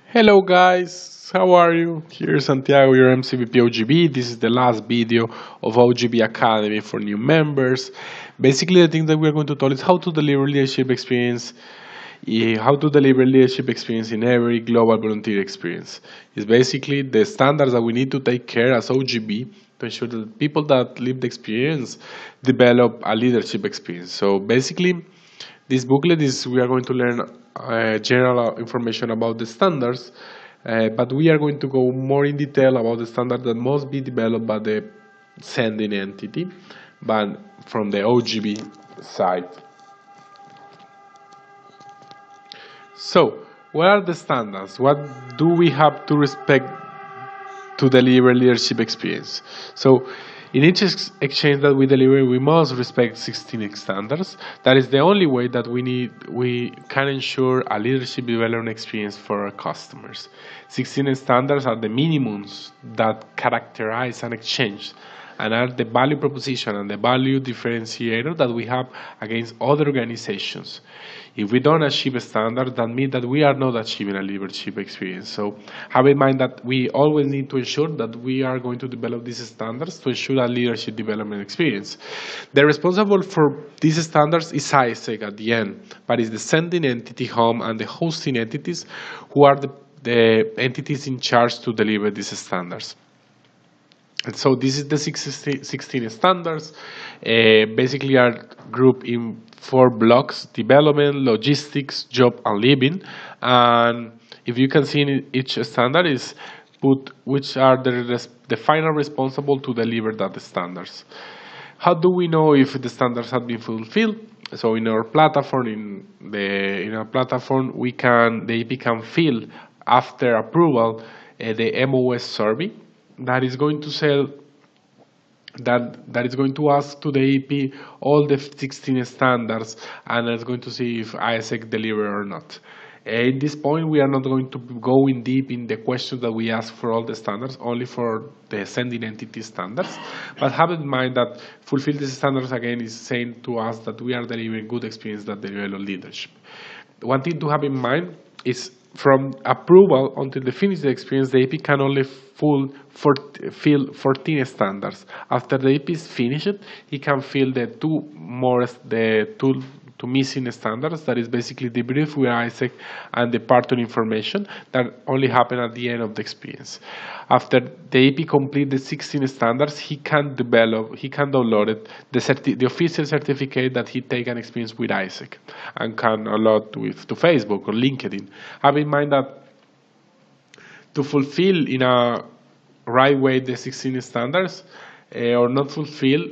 Hello guys, how are you? Here's Santiago, your MCVP OGB. This is the last video of OGB Academy for new members. Basically, the thing that we're going to talk is how to deliver leadership experience, in every global volunteer experience. It's basically the standards that we need to take care as OGB to ensure that people that live the experience develop a leadership experience. So basically, this booklet is we are going to learn general information about the standards, but we are going to go more in detail about the standard that must be developed by the sending entity, but from the OGB side. So, what are the standards? What do we have to respect to deliver leadership experience? So, in each exchange that we deliver, we must respect 16 standards. That is the only way that we can ensure a leadership development experience for our customers. 16 standards are the minimums that characterize an exchange and are the value proposition and the value differentiator that we have against other organizations. If we don't achieve a standard, that means that we are not achieving a leadership experience. So have in mind that we always need to ensure that we are going to develop these standards to ensure a leadership development experience. The responsible for these standards is ISEC at the end, but it's the sending entity, home, and the hosting entities who are the entities in charge to deliver these standards. And so this is the 16 standards, basically are grouped in 4 blocks: development, logistics, job, and living. And if you can see in each standard is put which are the final responsible to deliver that standards. How do we know if the standards have been fulfilled? So in our platform, the EP can fill after approval the MOS survey that is going to sell that is going to ask to the EP all the 16 standards, and it's going to see if ISEC deliver or not. At this point, we are not going to go in deep in the questions that we ask for all the standards, only for the sending entity standards. But have in mind that fulfill these standards again is saying to us that we are delivering good experience that develop leadership. One thing to have in mind is from approval until the finish the experience, the EP can only fill 14 standards. After the EP is finished, he can fill the two missing standards, that is basically the brief with ISEC and the partner information that only happen at the end of the experience. After the EP complete the 16 standards, he can download it, the official certificate that he take an experience with ISEC and can upload to Facebook or LinkedIn. Have in mind that to fulfill in a right way the 16 standards or not fulfill,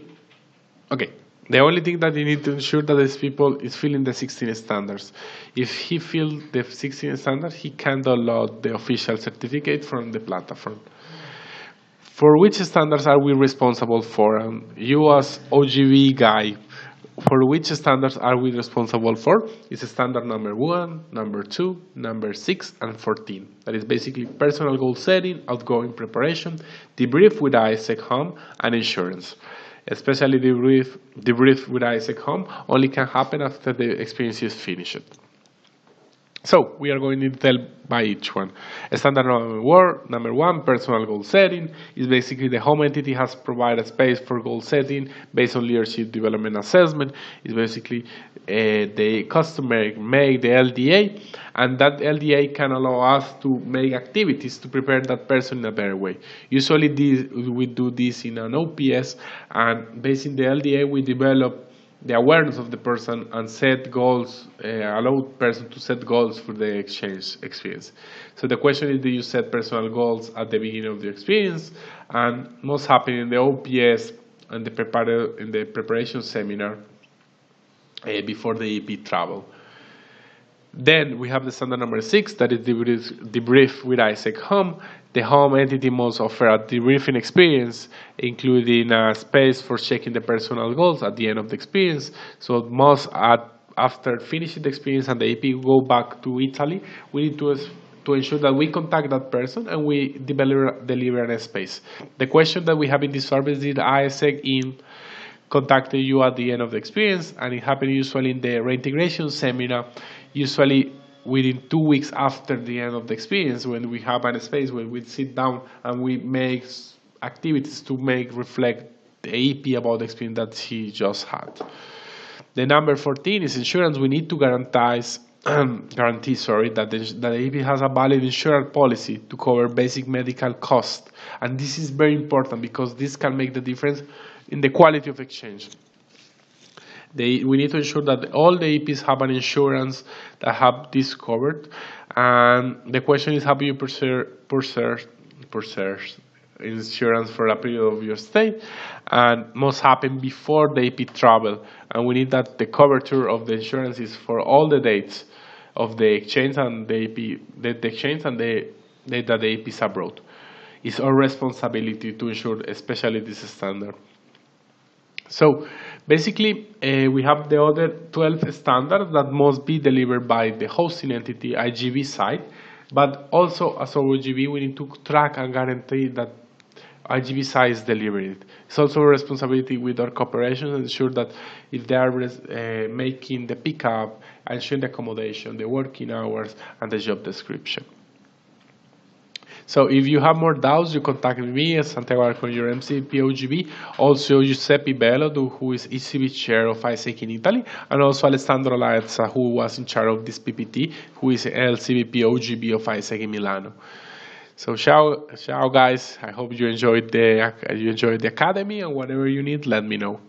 okay, the only thing that you need to ensure that these people is filling the 16 standards. If he fills the 16 standards, he can download the official certificate from the platform. For which standards are we responsible for? You as OGB guy, for which standards are we responsible for? It's standard number 1, number 2, number 6, and 14. That is basically personal goal setting, outgoing preparation, debrief with ISEC home, and insurance. Especially debrief with ISEC home only can happen after the experience is finished. So we are going to tell by each one. Standard number 1, personal goal setting, is basically the home entity has provided space for goal setting based on leadership development assessment. It's basically the customer make the LDA, and that LDA can allow us to make activities to prepare that person in a better way. Usually we do this in an OPS, and based on the LDA we develop the awareness of the person and set goals, allow person to set goals for the exchange experience. So the question is, do you set personal goals at the beginning of the experience? And most happen in the OPS and in the preparation seminar before the EP travel. Then we have the standard number 6, that is debrief with ISEC home. The home entity must offer a debriefing experience, including a space for checking the personal goals at the end of the experience. So it must, after finishing the experience and the EP go back to Italy, we need to ensure that we contact that person and we deliver a space. The question that we have in this service is ISEC contacted you at the end of the experience, and it happened usually in the reintegration seminar. Usually within 2 weeks after the end of the experience, when we have a space where we sit down and we make activities to make reflect the AEP about the experience that he just had. The number 14 is insurance. We need to guarantee that the AEP has a valid insurance policy to cover basic medical costs. And this is very important because this can make the difference in the quality of exchange. We need to ensure that all the APs have an insurance that have this covered. And the question is, have you purchased insurance for a period of your stay? And must happen before the AP travel. And we need that the coverture of the insurance is for all the dates of the exchange and the exchange and the date that the AP is abroad. It's our responsibility to ensure especially this standard. So basically, we have the other 12 standards that must be delivered by the hosting entity IGV side, but also as OGV, we need to track and guarantee that IGV side is delivered. It's also a responsibility with our corporations to ensure that if they are making the pickup, ensuring the accommodation, the working hours, and the job description. So if you have more doubts, you contact me as Santiago Alarcon, your MCP OGB, also Giuseppe Bello, who is ECB chair of ISEC in Italy, and also Alessandro Laezza, who was in charge of this PPT, who is LCBP OGB of ISEC in Milano. So ciao guys, I hope you enjoyed the academy, and whatever you need, let me know.